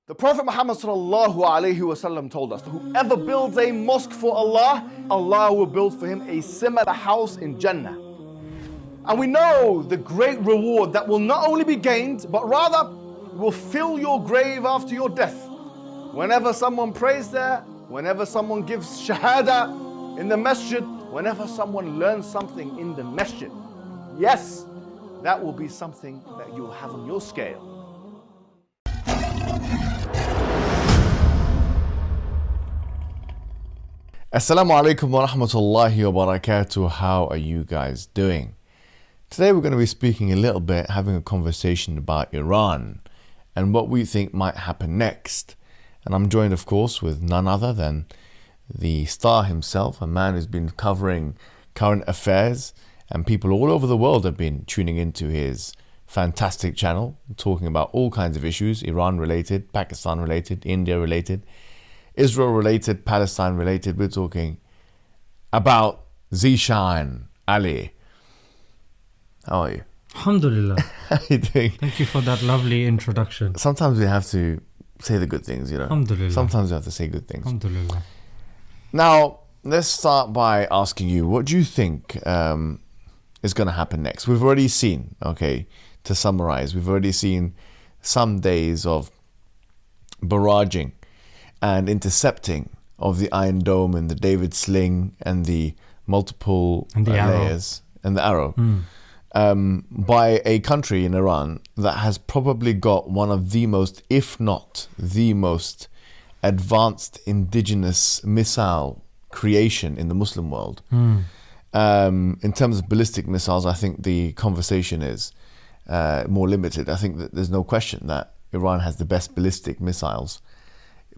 The Prophet Muhammad ﷺ told us that whoever builds a mosque for Allah, Allah will build for him a similar house in Jannah. And we know the great reward that will not only be gained, but rather will fill your grave after your death. Whenever someone prays there, whenever someone gives shahada in the masjid, whenever someone learns something in the masjid, yes, that will be something that you'll have on your scale. Assalamu alaikum wa rahmatullahi wa barakatuh. How are you guys doing? Today we're going to be speaking a little bit, having a conversation about Iran and what we think might happen next. And I'm joined, of course, with none other than the star himself, a man who's been covering current affairs, and people all over the world have been tuning into his fantastic channel, talking about all kinds of issues, Iran related, Pakistan related, India related, Israel related, Palestine related. We're talking about 𝙒𝙤𝙤𝙤𝙤. How are you? Alhamdulillah. How are you doing? Thank you for that lovely introduction. Sometimes we have to say the good things, you know. Alhamdulillah. Sometimes we have to say good things. Alhamdulillah. Now, let's start by asking you, what do you think is going to happen next? We've already seen, okay, to summarize, we've already seen some days of barraging and intercepting of the Iron Dome and the David Sling and the multiple layers and the arrow by a country in Iran that has probably got one of the most, if not the most advanced indigenous missile creation in the Muslim world. In terms of ballistic missiles, I think the conversation is more limited. I think that there's no question that Iran has the best ballistic missiles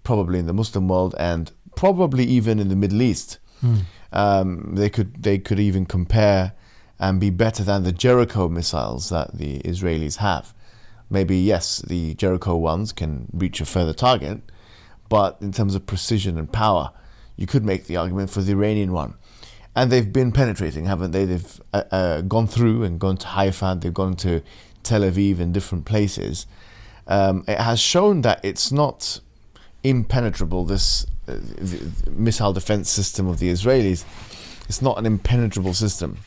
probably in the Muslim world and probably even in the Middle East. They could even compare and be better than the Jericho missiles that the Israelis have. Maybe, yes, the Jericho ones can reach a further target, but in terms of precision and power, you could make the argument for the Iranian one. And they've been penetrating, haven't they? They've gone through and gone to Haifa, they've gone to Tel Aviv and different places. It has shown that it's not impenetrable, this missile defense system of the Israelis. It's not an impenetrable system.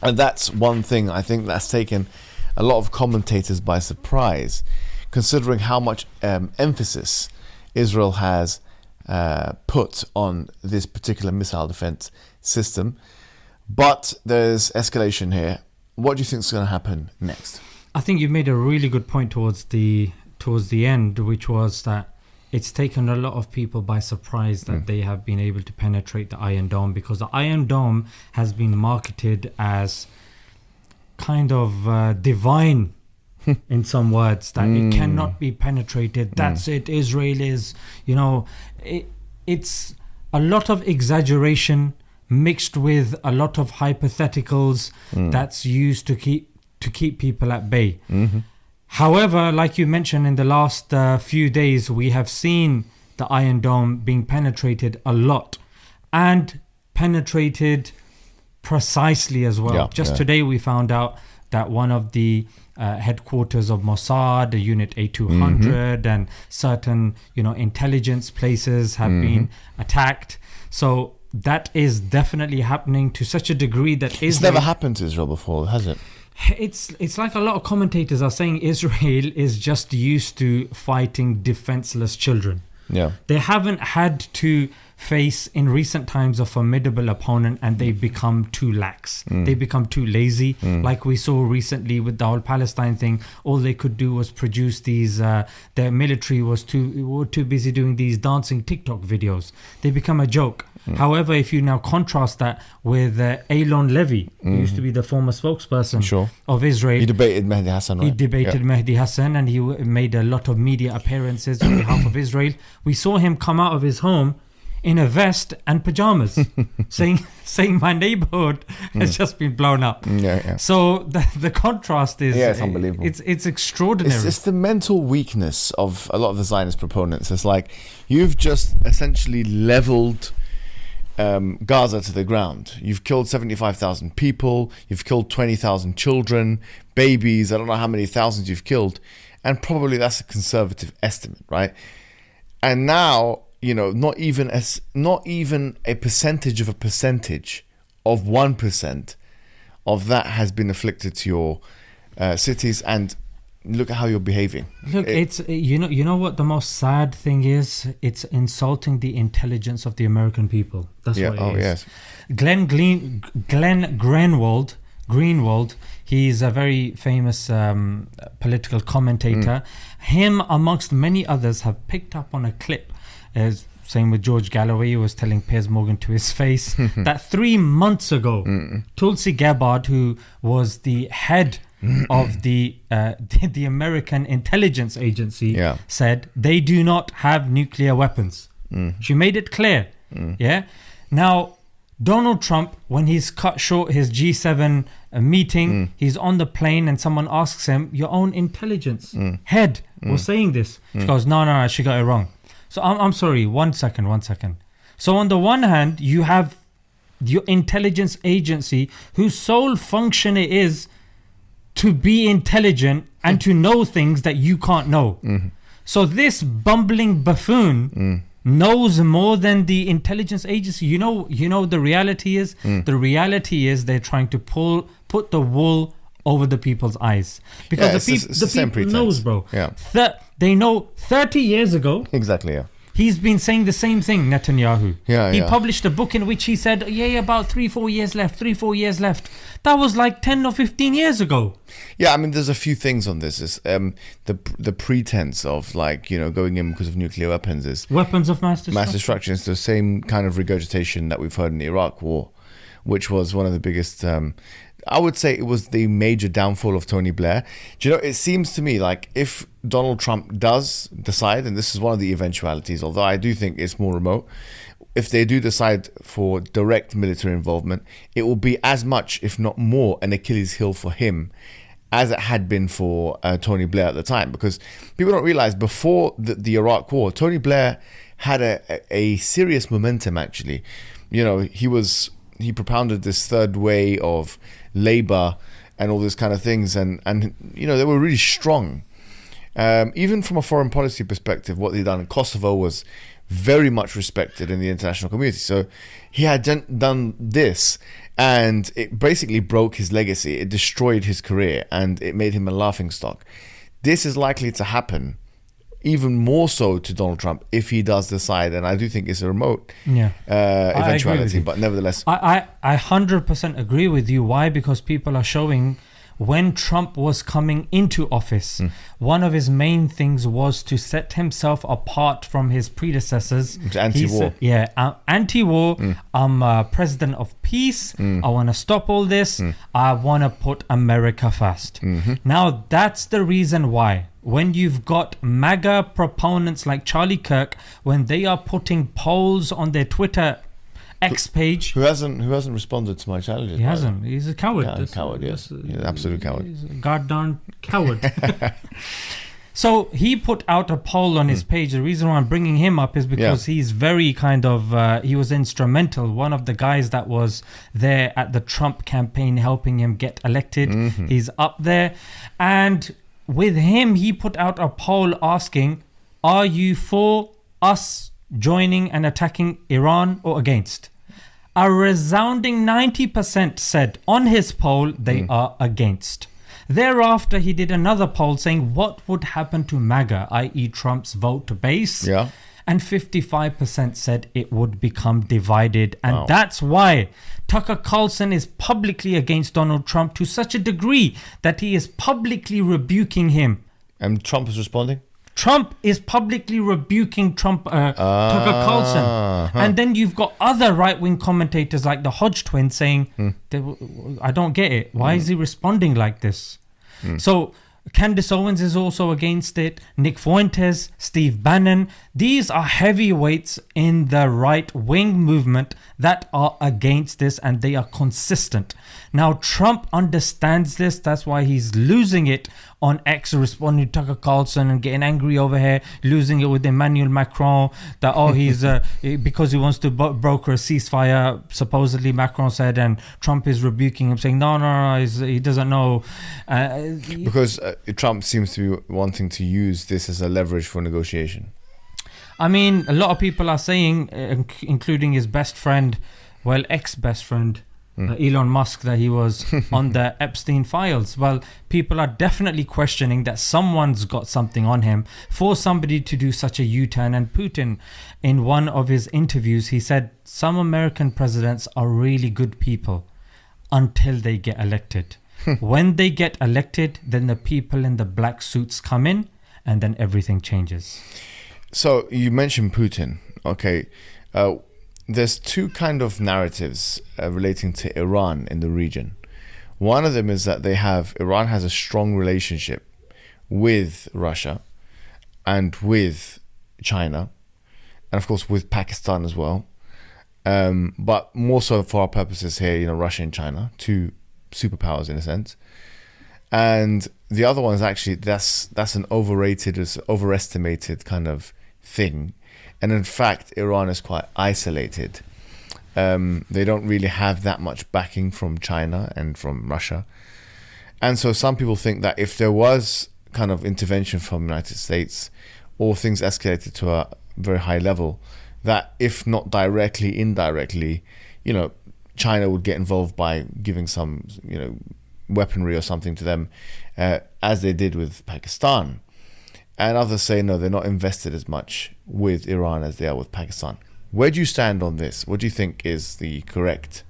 And that's one thing I think that's taken a lot of commentators by surprise, considering how much emphasis Israel has put on this particular missile defense system. But there's escalation here. What do you think is going to happen next? I think you made a really good point towards the end, which was that it's taken a lot of people by surprise that they have been able to penetrate the Iron Dome, because the Iron Dome has been marketed as kind of divine in some words, that it cannot be penetrated. That's it. Israel is, it's a lot of exaggeration mixed with a lot of hypotheticals that's used to keep people at bay. However, like you mentioned, in the last few days, we have seen the Iron Dome being penetrated a lot, and penetrated precisely as well. Today we found out that one of the headquarters of Mossad, the unit A200, and certain intelligence places have been attacked. So that is definitely happening to such a degree that it's never happened to Israel before, has it? It's like a lot of commentators are saying Israel is just used to fighting defenseless children. They haven't had to face in recent times a formidable opponent, and they become too lax. They become too lazy. Like we saw recently with the whole Palestine thing, all they could do was produce these, their military were too busy doing these dancing TikTok videos. They become a joke. However, if you now contrast that with Eylon Levy, who used to be the former spokesperson of Israel. He debated Mehdi Hassan, right? He debated Mehdi Hassan, and he made a lot of media appearances on behalf of Israel. We saw him come out of his home in a vest and pajamas, saying my neighborhood has just been blown up. So the contrast is it's unbelievable. It's extraordinary. It's the mental weakness of a lot of the Zionist proponents. It's like you've just essentially leveled Gaza to the ground. You've killed 75,000 people. You've killed 20,000 children, babies. I don't know how many thousands you've killed. And probably that's a conservative estimate, right? And now, not even a percentage of 1% of that has been afflicted to your cities, and look at how you're behaving. Look, it's you know what the most sad thing is? It's insulting the intelligence of the American people. That's what it is. Yes. Glenn Greenwald, he's a very famous political commentator. Him, amongst many others, have picked up on a clip, same with George Galloway, who was telling Piers Morgan to his face that 3 months ago, Tulsi Gabbard, who was the head of the American intelligence agency, said they do not have nuclear weapons. She made it clear. Now, Donald Trump, when he's cut short his G7 meeting, he's on the plane and someone asks him, your own intelligence head was saying this. She goes, no, she got it wrong. So I'm sorry, one second. So on the one hand, you have your intelligence agency whose sole function it is to be intelligent and to know things that you can't know. So this bumbling buffoon knows more than the intelligence agency. You know the reality is? The reality is they're trying to put the wool over the people's eyes. Because the people knows, bro. They know 30 years ago. Exactly, yeah. He's been saying the same thing, Netanyahu. He published a book in which he said, about 3-4 years left. That was like 10 or 15 years ago. Yeah, I mean, there's a few things on this. It's, the pretense of going in because of nuclear weapons is... Weapons of mass destruction. Mass destruction is the same kind of regurgitation that we've heard in the Iraq War, which was one of the biggest... I would say it was the major downfall of Tony Blair. Do you know, it seems to me like if Donald Trump does decide, and this is one of the eventualities, although I do think it's more remote, if they do decide for direct military involvement, it will be as much, if not more, an Achilles heel for him as it had been for Tony Blair at the time. Because people don't realize before the Iraq War, Tony Blair had a serious momentum, actually. He propounded this third way of labor and all these kind of things, and they were really strong. Even from a foreign policy perspective, what they'd done in Kosovo was very much respected in the international community. So he had done this, and it basically broke his legacy. It destroyed his career, and it made him a laughingstock. This is likely to happen even more so to Donald Trump if he does decide, and I do think it's a remote eventuality, but nevertheless. I 100% agree with you. Why? Because people are showing when Trump was coming into office, one of his main things was to set himself apart from his predecessors. Anti-war. Anti-war. I'm president of peace. I want to stop all this. I want to put America first. Now, that's the reason why. When you've got MAGA proponents like Charlie Kirk, when they are putting polls on their Twitter X page, who hasn't responded to my challenges? He hasn't. He's a coward. Yeah, coward. Yes, he's an absolute coward. He's a goddamn coward. So he put out a poll on his page. The reason why I'm bringing him up is because he's very he was instrumental. One of the guys that was there at the Trump campaign helping him get elected. He's up there, and with him, he put out a poll asking, are you for us joining and attacking Iran or against? A resounding 90% said on his poll they are against. Thereafter, he did another poll saying what would happen to MAGA, i.e. Trump's vote base. And 55% said it would become divided. And that's why Tucker Carlson is publicly against Donald Trump to such a degree that he is publicly rebuking him. And Trump is responding? Trump is publicly rebuking Tucker Carlson. And then you've got other right-wing commentators like the Hodge twins saying, I don't get it. Why is he responding like this? So Candace Owens is also against it. Nick Fuentes, Steve Bannon. These are heavyweights in the right-wing movement that are against this, and they are consistent. Now, Trump understands this. That's why he's losing it on X responding to Tucker Carlson and getting angry over here, losing it with Emmanuel Macron, that he's because he wants to broker a ceasefire, supposedly Macron said, and Trump is rebuking him, saying no, he doesn't know. Because Trump seems to be wanting to use this as a leverage for negotiation. I mean, a lot of people are saying, including his best friend, ex-best friend, Elon Musk, that he was on the Epstein files. Well, people are definitely questioning that someone's got something on him for somebody to do such a U-turn. And Putin, in one of his interviews, he said some American presidents are really good people until they get elected. When they get elected, then the people in the black suits come in and then everything changes. So you mentioned Putin. Okay. There's two kind of narratives relating to Iran in the region. One of them is that Iran has a strong relationship with Russia and with China, and of course with Pakistan as well. But more so for our purposes here, Russia and China, two superpowers in a sense. And the other one is actually, that's an overestimated kind of thing. And in fact, Iran is quite isolated. They don't really have that much backing from China and from Russia. And so some people think that if there was kind of intervention from the United States, or things escalated to a very high level, that if not directly, indirectly, China would get involved by giving some, weaponry or something to them, as they did with Pakistan. And others say, no, they're not invested as much with Iran as they are with Pakistan. Where do you stand on this? What do you think is the correct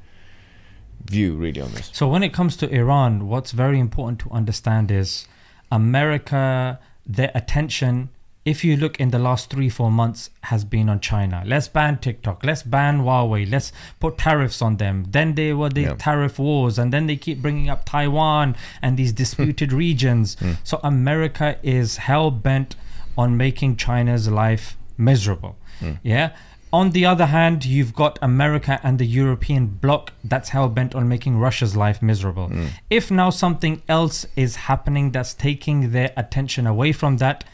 view really on this? So when it comes to Iran, what's very important to understand is America, their attention, if you look in the last 3-4 months, has been on China. Let's ban TikTok. Let's ban Huawei. Let's put tariffs on them. Then they were the tariff wars. And then they keep bringing up Taiwan and these disputed regions. So America is hell-bent on making China's life miserable. Yeah. On the other hand, you've got America and the European bloc that's hell-bent on making Russia's life miserable. If now something else is happening that's taking their attention away from that,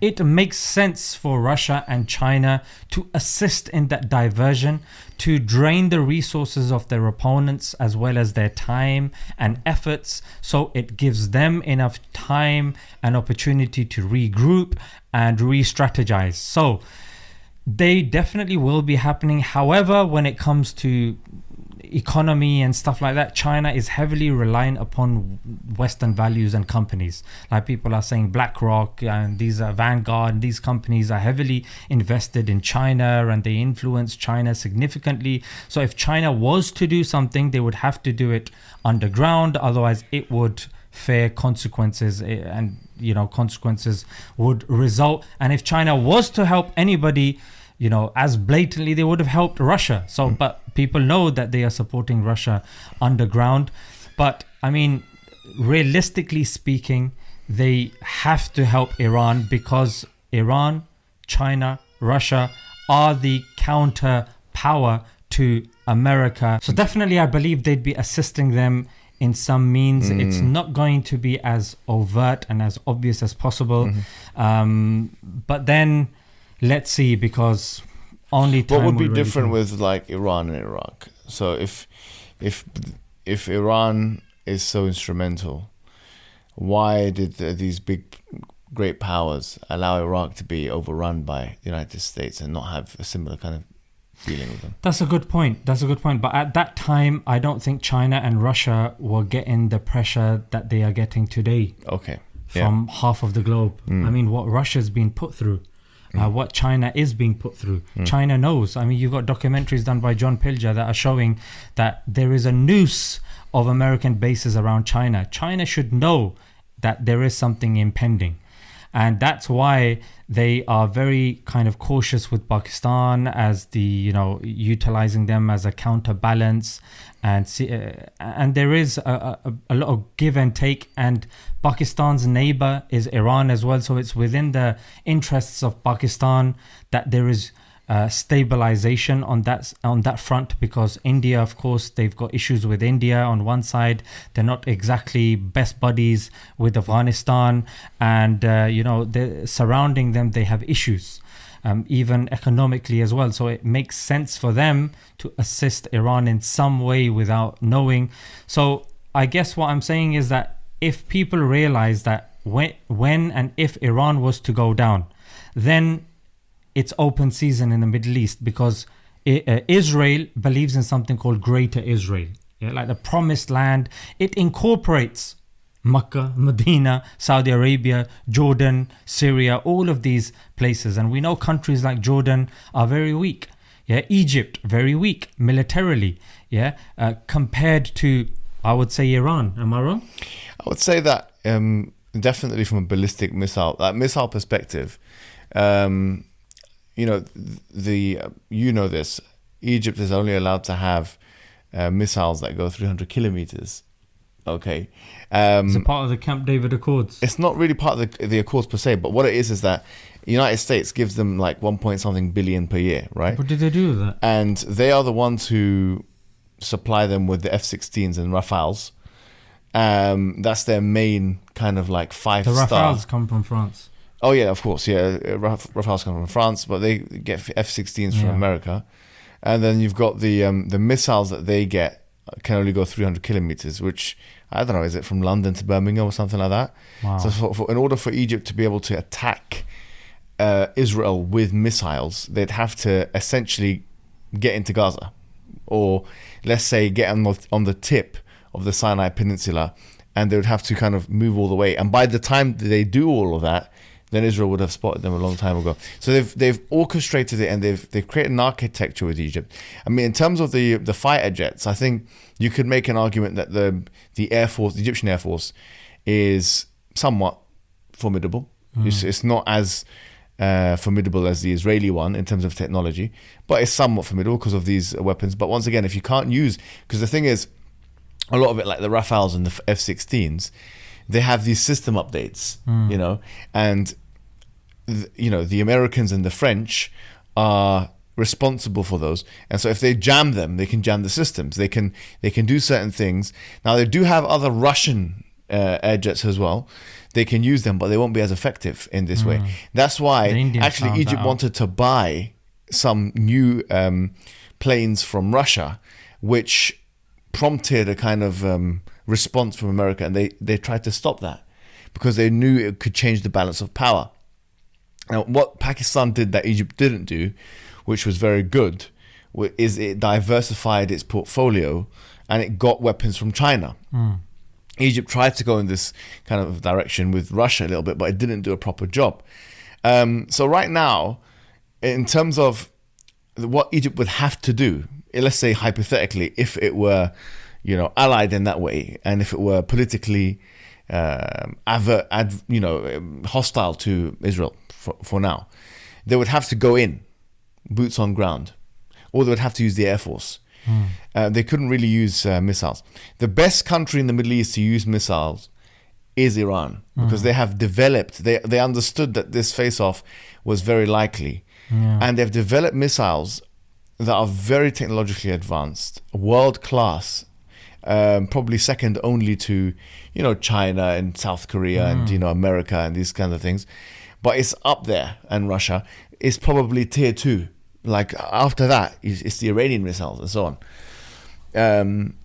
it makes sense for Russia and China to assist in that diversion, to drain the resources of their opponents as well as their time and efforts, so it gives them enough time and opportunity to regroup and re-strategize. So they definitely will be happening. However, when it comes to economy and stuff like that, China is heavily reliant upon Western values and companies. Like people are saying BlackRock and these are Vanguard, and these companies are heavily invested in China and they influence China significantly. So if China was to do something, they would have to do it underground, otherwise it would fare consequences, and consequences would result. And if China was to help anybody, as blatantly, they would have helped Russia. So, but people know that they are supporting Russia underground. But I mean, realistically speaking, they have to help Iran because Iran, China, Russia are the counter power to America. So definitely, I believe they'd be assisting them in some means. It's not going to be as overt and as obvious as possible. But then let's see, because only time. What would be will really different tell. with like Iran and Iraq? So if Iran is so instrumental, why did these great powers allow Iraq to be overrun by the United States and not have a similar kind of dealing with them? That's a good point. But at that time, I don't think China and Russia were getting the pressure that they are getting today. Okay. From half of the globe. I mean, what Russia's been put through, what China is being put through. China knows. I mean, you've got documentaries done by John Pilger that are showing that there is a noose of American bases around China. China should know that there is something impending. And that's why they are very kind of cautious with Pakistan as the, utilizing them as a counterbalance. And there is a lot of give and take. And Pakistan's neighbor is Iran as well. So it's within the interests of Pakistan that there is stabilization on that front, because India, of course, they've got issues with India on one side. They're not exactly best buddies with Afghanistan, and they're surrounding them, they have issues. Even economically as well. So it makes sense for them to assist Iran in some way without knowing. So I guess what I'm saying is that if people realize that when and if Iran was to go down, then it's open season in the Middle East, because Israel believes in something called Greater Israel, like the promised land. It incorporates Mecca, Medina, Saudi Arabia, Jordan, Syria, all of these places. And we know countries like Jordan are very weak. Egypt, very weak militarily. Compared to, I would say, Iran. Am I wrong? I would say that definitely from a ballistic missile perspective. This. Egypt is only allowed to have missiles that go 300 kilometers. Okay. It's a part of the Camp David Accords. It's not really part of the Accords per se, but what it is that the United States gives them like 1 billion per year, right? What did they do with that? And they are the ones who supply them with the F-16s and Rafales. That's their main kind of like 5-star. The Rafales come from France. Oh yeah, of course, yeah. Rafales come from France, but they get F-16s from America. And then you've got the missiles that they get can only go 300 kilometers, which, I don't know, is it from London to Birmingham or something like that? Wow. So in order for Egypt to be able to attack Israel with missiles, they'd have to essentially get into Gaza, or let's say get on the tip of the Sinai Peninsula, and they would have to kind of move all the way. And by the time they do all of that, then Israel would have spotted them a long time ago. So they've orchestrated it, and they've created an architecture with Egypt. I mean, in terms of the fighter jets, I think you could make an argument that the Air Force, the Egyptian Air Force, is somewhat formidable. It's not as formidable as the Israeli one in terms of technology, but it's somewhat formidable because of these weapons. But once again, if you can't use, because the thing is, a lot of it, like the Rafales and the F-16s, they have these system updates, and the Americans and the French are responsible for those. And so if they jam them, they can jam the systems. They can do certain things. Now they do have other Russian air jets as well. They can use them, but they won't be as effective in this way. That's why actually Egypt wanted to buy some new planes from Russia, which prompted a kind of response from America, and they tried to stop that because they knew it could change the balance of power. Now, what Pakistan did that Egypt didn't do, which was very good, is it diversified its portfolio, and it got weapons from China. Egypt tried to go in this kind of direction with Russia a little bit, but it didn't do a proper job. So right now, in terms of what Egypt would have to do, let's say hypothetically, if it were, allied in that way, and if it were politically hostile to Israel for now, they would have to go in, boots on ground, or they would have to use the Air Force. They couldn't really use missiles. The best country in the Middle East to use missiles is Iran, because they have developed, they understood that this face-off was very likely, and they've developed missiles that are very technologically advanced, world-class, probably second only to, China and South Korea and, America and these kinds of things. But it's up there, and Russia is probably tier 2. Like after that, it's the Iranian missiles and so on.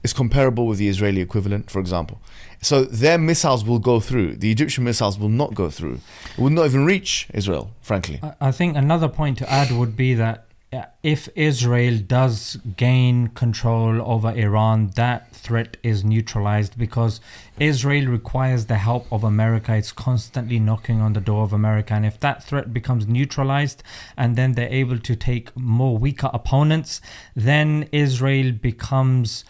It's comparable with the Israeli equivalent, for example. So their missiles will go through. The Egyptian missiles will not go through. It will not even reach Israel, frankly. I think another point to add would be that if Israel does gain control over Iran, that threat is neutralized, because Israel requires the help of America. It's constantly knocking on the door of America. And if that threat becomes neutralized, and then they're able to take more weaker opponents, then Israel becomes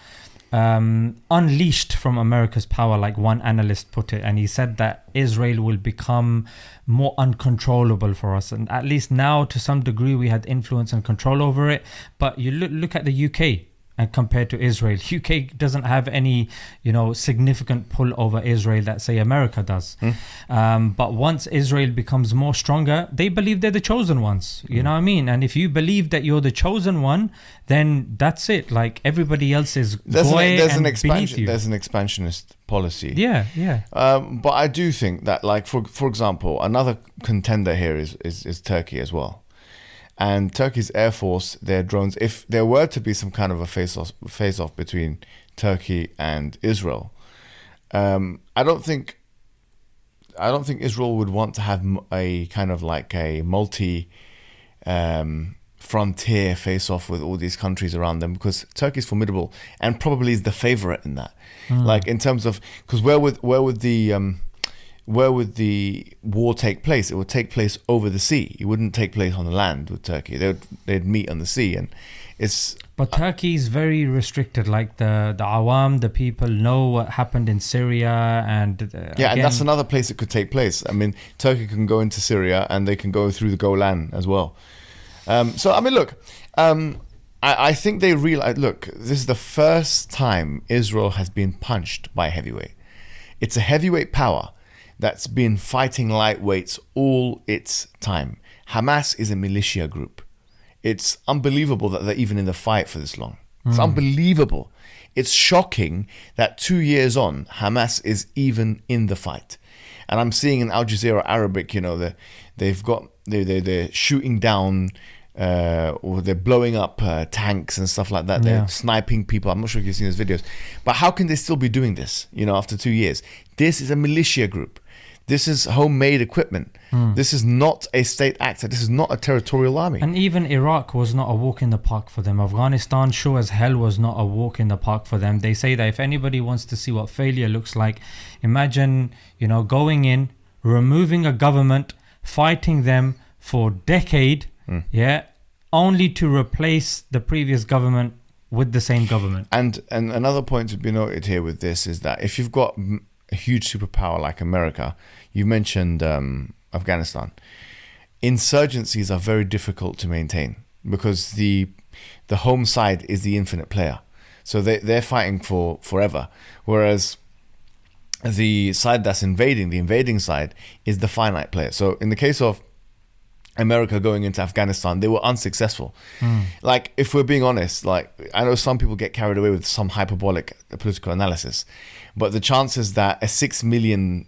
unleashed from America's power, like one analyst put it. And he said that Israel will become more uncontrollable for us. And at least now, to some degree, we had influence and control over it. But you look at the UK. and compared to Israel. UK doesn't have any, significant pull over Israel that say America does. But once Israel becomes more stronger, they believe they're the chosen ones. You know what I mean? And if you believe that you're the chosen one, then that's it. Like everybody else is beneath you. There's an expansionist policy. Yeah. But I do think that, like for example, another contender here is Turkey as well. And Turkey's Air Force, their drones, if there were to be some kind of a face-off between Turkey and Israel, I don't think Israel would want to have a kind of like a frontier face-off with all these countries around them, because Turkey is formidable and probably is the favorite in that. Like in terms of, because where would the war take place? It would take place over the sea. It wouldn't take place on the land with Turkey. They'd meet on the sea, and it's. But Turkey is very restricted. Like the Awam, the people know what happened in Syria, and and that's another place it could take place. I mean, Turkey can go into Syria, and they can go through the Golan as well. So I mean, look. I think they realize. Look, this is the first time Israel has been punched by a heavyweight. It's a heavyweight power that's been fighting lightweights all its time. Hamas is a militia group. It's unbelievable that they're even in the fight for this long. It's unbelievable. It's shocking that 2 years on, Hamas is even in the fight. And I'm seeing in Al-Jazeera Arabic, they're shooting down or they're blowing up tanks and stuff like that. They're sniping people. I'm not sure if you've seen those videos. But how can they still be doing this, after 2 years? This is a militia group. This is homemade equipment. This is not a state actor. This is not a territorial army. And even Iraq was not a walk in the park for them. Afghanistan, sure as hell, was not a walk in the park for them. They say that if anybody wants to see what failure looks like, imagine, going in, removing a government, fighting them for a decade, only to replace the previous government with the same government. And another point to be noted here with this is that if you've got a huge superpower like America, you mentioned Afghanistan, insurgencies are very difficult to maintain because the home side is the infinite player. So they're fighting for forever. Whereas the side that's invading, the invading side, is the finite player. So in the case of America going into Afghanistan, they were unsuccessful. Like, if we're being honest, like, I know some people get carried away with some hyperbolic political analysis, but the chances that a 6 million,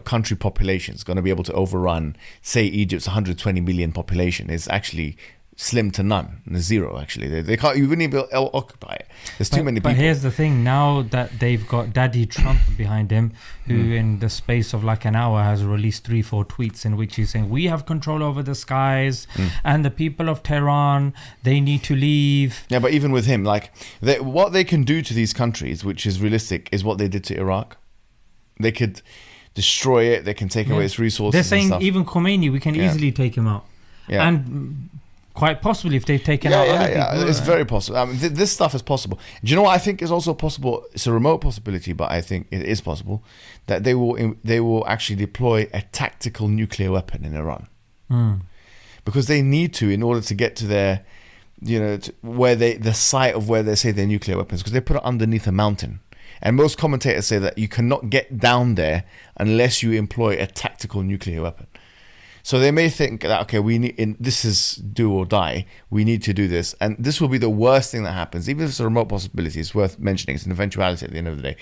country population is going to be able to overrun, say, Egypt's 120 million population is actually slim to none. There's zero, actually. They can't. You wouldn't even be able to occupy it. There's too many people. But here's the thing. Now that they've got Daddy Trump behind him, who in the space of like an hour has released 3-4 tweets in which he's saying, we have control over the skies and the people of Tehran, they need to leave. Yeah, but even with him, like, what they can do to these countries, which is realistic, is what they did to Iraq. They could destroy it. They can take away its resources. They're saying and stuff. Even Khomeini, we can easily take him out. Yeah. And quite possibly if they've taken out other people. It's very possible. I mean, this stuff is possible. Do you know what I think is also possible? It's a remote possibility, but I think it is possible that they will actually deploy a tactical nuclear weapon in Iran, because they need to, in order to get to their, the site of where they say their nuclear weapons, because they put it underneath a mountain. And most commentators say that you cannot get down there unless you employ a tactical nuclear weapon. So they may think that, okay, this is do or die. We need to do this. And this will be the worst thing that happens. Even if it's a remote possibility, it's worth mentioning. It's an eventuality at the end of the day.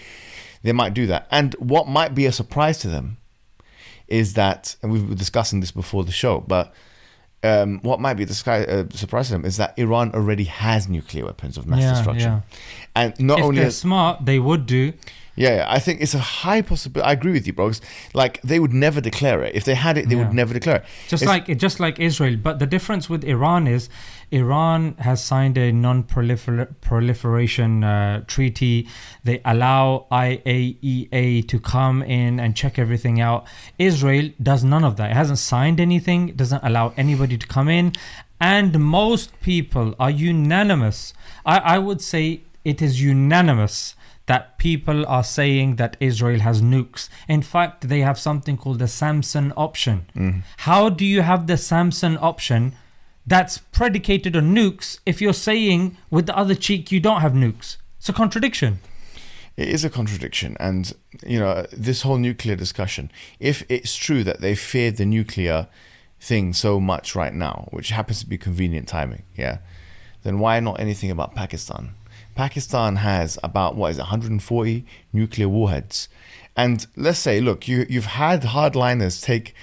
They might do that. And what might be a surprise to them is that, and we were discussing this before the show, but what might be a surprise to them is that Iran already has nuclear weapons of mass destruction. And not if only they're smart, they would do. Yeah, I think it's a high possibility. I agree with you, bro. Because, like, they would never declare it. If they had it, they would never declare it. Just like Israel. But the difference with Iran is Iran has signed a non-proliferation treaty. They allow IAEA to come in and check everything out. Israel does none of that. It hasn't signed anything. Doesn't allow anybody to come in. And most people are unanimous. I would say it is unanimous that people are saying that Israel has nukes. In fact, they have something called the Samson option. How do you have the Samson option that's predicated on nukes if you're saying with the other cheek you don't have nukes? It's a contradiction. It is a contradiction. And, this whole nuclear discussion, if it's true that they fear the nuclear thing so much right now, which happens to be convenient timing, then why not anything about Pakistan? Pakistan has about, 140 nuclear warheads. And let's say, look, you've had hardliners take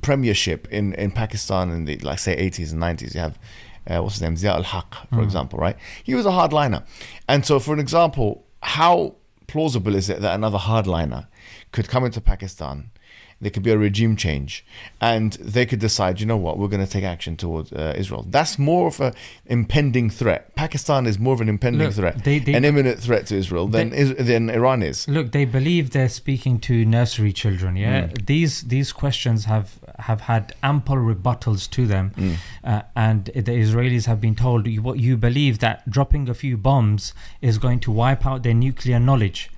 premiership in Pakistan in the, 80s and 90s. You have, what's his name, 𝙒𝙤𝙤𝙤𝙤, for example, right? He was a hardliner. And so, for an example, how plausible is it that another hardliner could come into Pakistan? There could be a regime change, and they could decide, we're going to take action towards Israel. That's more of an impending threat. Pakistan is more of an impending threat, an imminent threat to Israel than Iran is. Look, they believe they're speaking to nursery children. These questions have had ample rebuttals to them, and the Israelis have been told, what you believe that dropping a few bombs is going to wipe out their nuclear knowledge.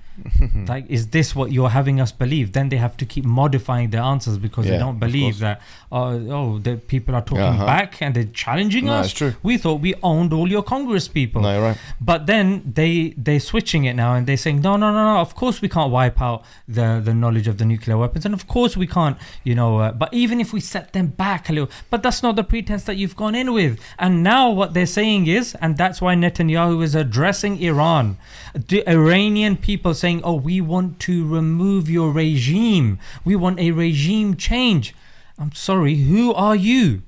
Is this what you're having us believe? Then they have to keep modifying their answers because they don't believe that the people are talking back and they're challenging us. It's true. We thought we owned all your Congress people. No, you're right. But then they're switching it now and they're saying no, of course we can't wipe out the knowledge of the nuclear weapons, and of course we can't, but even if we set them back a little, but that's not the pretense that you've gone in with. And now what they're saying is, and that's why Netanyahu is addressing Iran, the Iranian people saying, we want to remove your regime. We want a regime change. I'm sorry, who are you?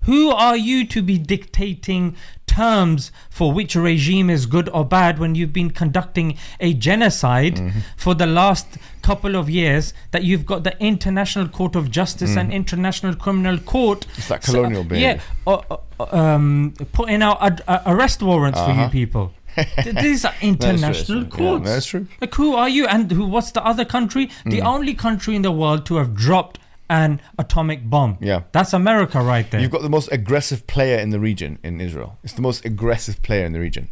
Who are you to be dictating terms for which regime is good or bad when you've been conducting a genocide for the last couple of years, that you've got the International Court of Justice and International Criminal Court. It's that colonial behavior. Putting out arrest warrants for you people. These are international courts. Yeah, that's true. Like, who are you? And what's the other country? The only country in the world to have dropped an atomic bomb. Yeah. That's America right there. You've got the most aggressive player in the region in Israel. It's the most aggressive player in the region.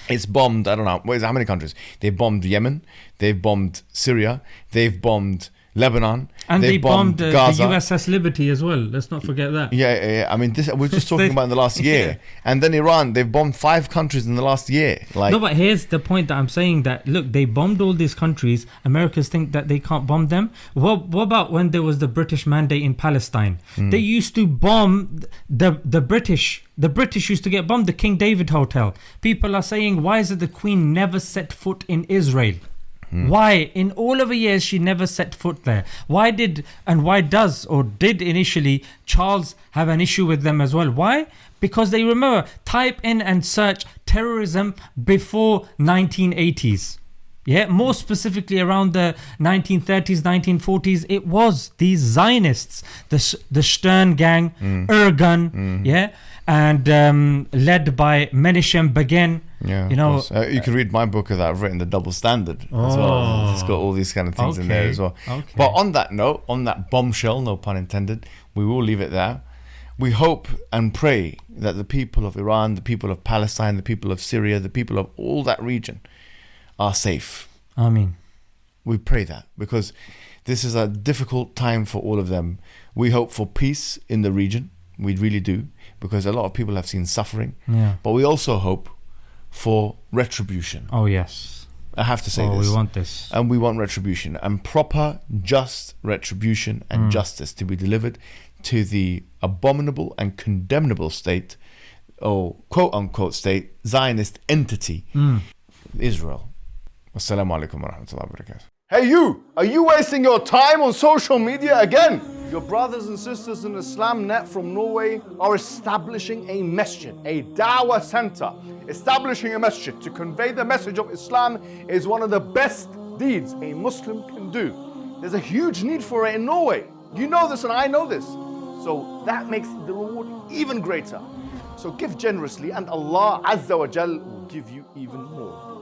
It's bombed, I don't know, how many countries? They've bombed Yemen, they've bombed Syria, they've bombed Lebanon, and they bombed the Gaza. USS Liberty as well. Let's not forget that. Yeah. I mean, we're just talking about in the last year. And then Iran, they've bombed 5 countries in the last year. No, but here's the point that I'm saying, that look, they bombed all these countries. Americans think that they can't bomb them. What about when there was the British mandate in Palestine? They used to bomb the British. The British used to get bombed, the King David Hotel. People are saying, why is it the Queen never set foot in Israel? Why? In all of the years, she never set foot there. Why did initially Charles have an issue with them as well? Why? Because they remember, type in and search terrorism before 1980s. More specifically around the 1930s, 1940s, it was these Zionists, the Stern gang, Irgun, and led by Menachem Begin. You can read my book that I've written, The Double Standard, as well. It's got all these kind of things in there as well. But on that note, on that bombshell, no pun intended, we will leave it there. We hope and pray that the people of Iran, the people of Palestine, the people of Syria, the people of all that region are safe. Ameen. We pray that because this is a difficult time for all of them. We hope for peace in the region. We really do, because a lot of people have seen suffering. But we also hope for retribution. Oh, yes. I have to say this. We want this. And we want retribution, and proper, just retribution and justice to be delivered to the abominable and condemnable state, or quote-unquote state, Zionist entity, Israel. Assalamu alaikum wa rahmatullahi wa barakatuh. Hey you, are you wasting your time on social media again? Your brothers and sisters in IslamNet from Norway are establishing a masjid, a dawah center. Establishing a masjid to convey the message of Islam is one of the best deeds a Muslim can do. There's a huge need for it in Norway. You know this and I know this. So that makes the reward even greater. So give generously and Allah Azza wa Jal will give you even more.